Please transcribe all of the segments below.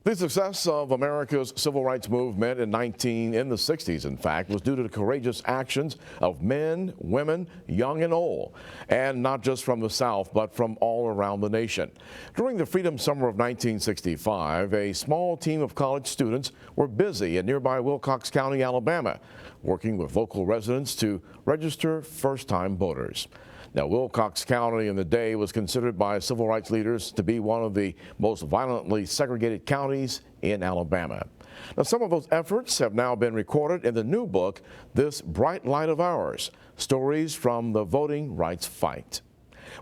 The success of America's civil rights movement in the 60s, in fact, was due to the courageous actions of men, women, young and old, and not just from the South, but from all around the nation. During the Freedom Summer of 1965, a small team of college students were busy in nearby Wilcox County, Alabama, working with local residents to register first-time voters. Now, Wilcox County in the day was considered by civil rights leaders to be one of the most violently segregated counties in Alabama. Now, some of those efforts have now been recorded in the new book, This Bright Light of Ours, Stories from the Voting Rights Fight.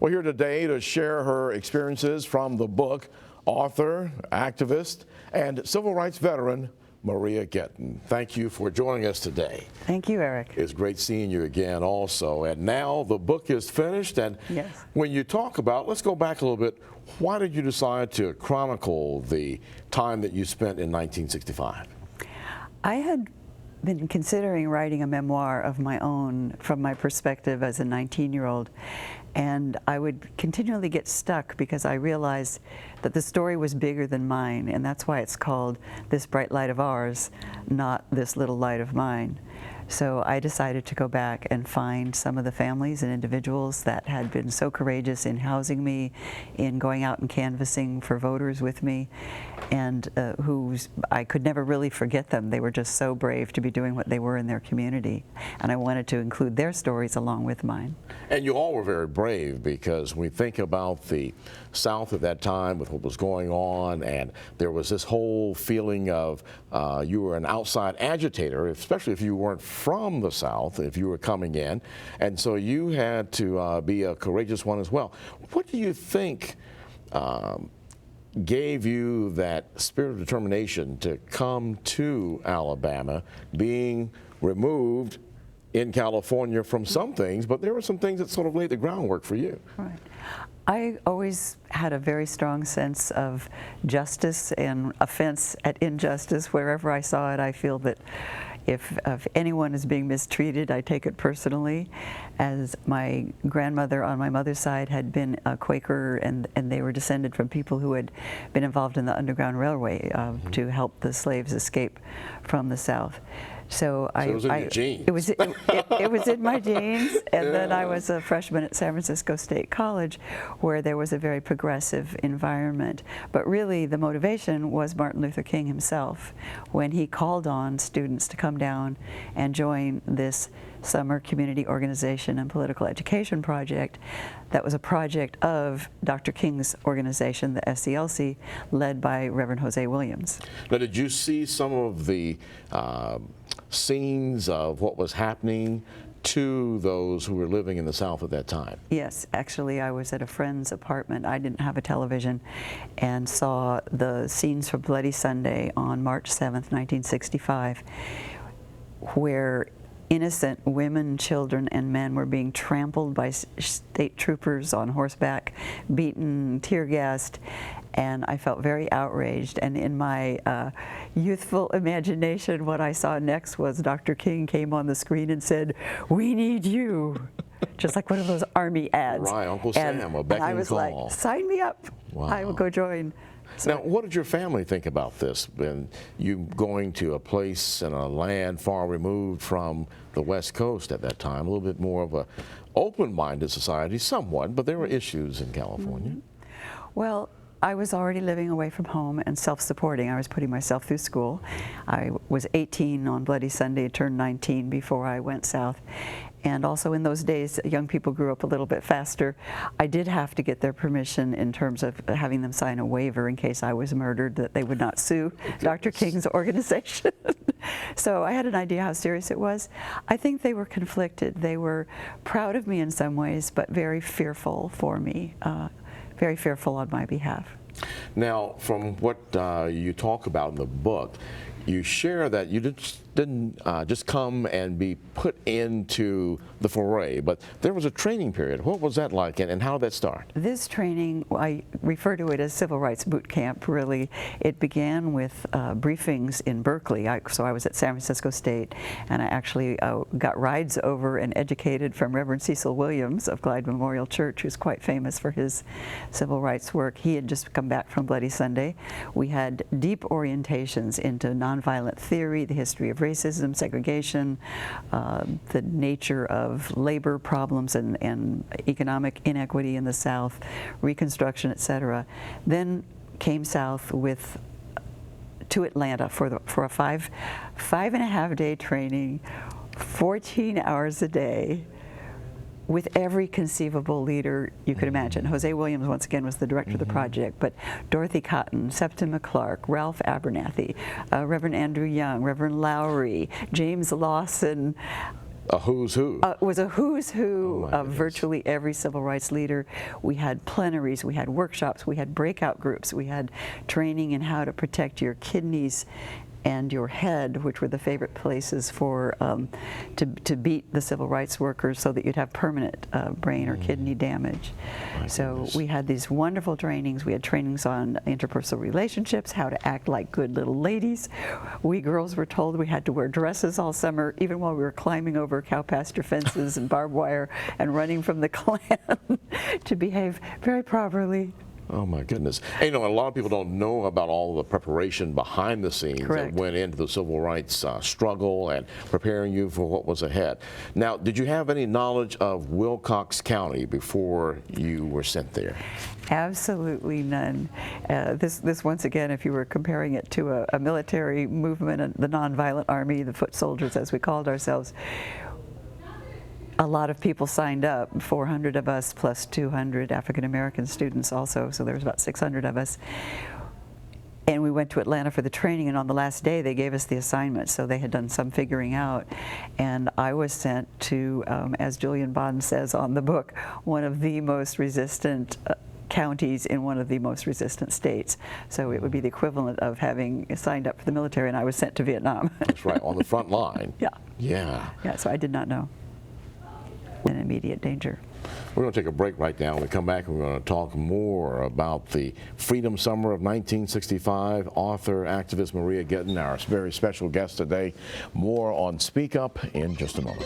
We're here today to share her experiences from the book, author, activist, and civil rights veteran, Maria Gitin. Thank you for joining us today. Thank you, Eric. It's great seeing you again also. And now the book is finished. And yes, when you talk about, let's go back a little bit, why did you decide to chronicle the time that you spent in 1965? I had been considering writing a memoir of my own from my perspective as a 19-year-old. And I would continually get stuck because I realized that the story was bigger than mine, and that's why it's called This Bright Light of Ours, not This Little Light of Mine. So I decided to go back and find some of the families and individuals that had been so courageous in housing me, in going out and canvassing for voters with me, and I could never really forget them. They were just so brave to be doing what they were in their community, and I wanted to include their stories along with mine. And you all were very brave, because when we think about the South at that time with what was going on, and there was this whole feeling of you were an outside agitator, especially if you weren't from the South, if you were coming in, and so you had to be a courageous one as well. What do you think gave you that spirit of determination to come to Alabama, being removed in California from some things, but there were some things that sort of laid the groundwork for you? Right. I always had a very strong sense of justice and offense at injustice. Wherever I saw it, I feel that if anyone is being mistreated, I take it personally. As my grandmother on my mother's side had been a Quaker, and they were descended from people who had been involved in the Underground Railway to help the slaves escape from the South. So it was in your genes. It was in my genes, and yeah. Then I was a freshman at San Francisco State College, where there was a very progressive environment. But really, the motivation was Martin Luther King himself, when he called on students to come down and join this summer community organization and political education project that was a project of Dr. King's organization, the SCLC, led by Reverend Jose Williams. Now, did you see some of the scenes of what was happening to those who were living in the South at that time? Yes, actually I was at a friend's apartment. I didn't have a television, and saw the scenes from Bloody Sunday on March 7th, 1965, where innocent women, children, and men were being trampled by state troopers on horseback, beaten, tear-gassed, and I felt very outraged. And in my youthful imagination, what I saw next was Dr. King came on the screen and said, "We need you." Just like one of those army ads. Right, Uncle Sam, a beckoning and I was call. like, sign me up. Wow. I will go join. So, now, what did your family think about this, when you going to a place and a land far removed from the West Coast at that time, a little bit more of a open-minded society, somewhat, but there were issues in California? Well, I was already living away from home and self-supporting. I was putting myself through school. I was 18 on Bloody Sunday, turned 19 before I went south. And also in those days, young people grew up a little bit faster. I did have to get their permission in terms of having them sign a waiver in case I was murdered, that they would not sue Dr. King's organization. So I had an idea how serious it was. I think they were conflicted. They were proud of me in some ways, but very fearful for me, very fearful on my behalf. Now, from what you talk about in the book, you share that you didn't just come and be put into the foray, but there was a training period. What was that like, and how did that start? This training, I refer to it as civil rights boot camp, really. It began with briefings in Berkeley. So I was at San Francisco State, and I actually got rides over and educated from Reverend Cecil Williams of Glide Memorial Church, who's quite famous for his civil rights work. He had just come back from Bloody Sunday. We had deep orientations into nonviolent theory, the history of racism, segregation, the nature of labor problems and economic inequity in the South, Reconstruction, etc. Then came south to Atlanta for a five and a half day training, 14 hours a day, with every conceivable leader you could imagine. Jose Williams, once again, was the director of the project, but Dorothy Cotton, Septima Clark, Ralph Abernathy, Reverend Andrew Young, Reverend Lowry, James Lawson. A who's who. It was a who's who of virtually every civil rights leader. We had plenaries, we had workshops, we had breakout groups, we had training in how to protect your kidneys and your head, which were the favorite places for to beat the civil rights workers so that you'd have permanent brain or kidney damage. So we had these wonderful trainings. We had trainings on interpersonal relationships, how to act like good little ladies. We girls were told we had to wear dresses all summer, even while we were climbing over cow pasture fences and barbed wire and running from the Klan, to behave very properly. Oh my goodness. And, you know, a lot of people don't know about all the preparation behind the scenes that went into the civil rights struggle and preparing you for what was ahead. Now, did you have any knowledge of Wilcox County before you were sent there? Absolutely none. This once again, if you were comparing it to a military movement, the nonviolent army, the foot soldiers as we called ourselves, a lot of people signed up, 400 of us plus 200 African-American students also, so there was about 600 of us. And we went to Atlanta for the training, and on the last day they gave us the assignment, so they had done some figuring out. And I was sent to, as Julian Bond says on the book, one of the most resistant counties in one of the most resistant states. So it would be the equivalent of having signed up for the military, and I was sent to Vietnam. That's right, on the front line. Yeah. Yeah. Yeah, so I did not know. In immediate danger. We're going to take a break right now. When we come back, we're going to talk more about the Freedom Summer of 1965. Author, activist Maria Gitin, our very special guest today. More on Speak Up in just a moment.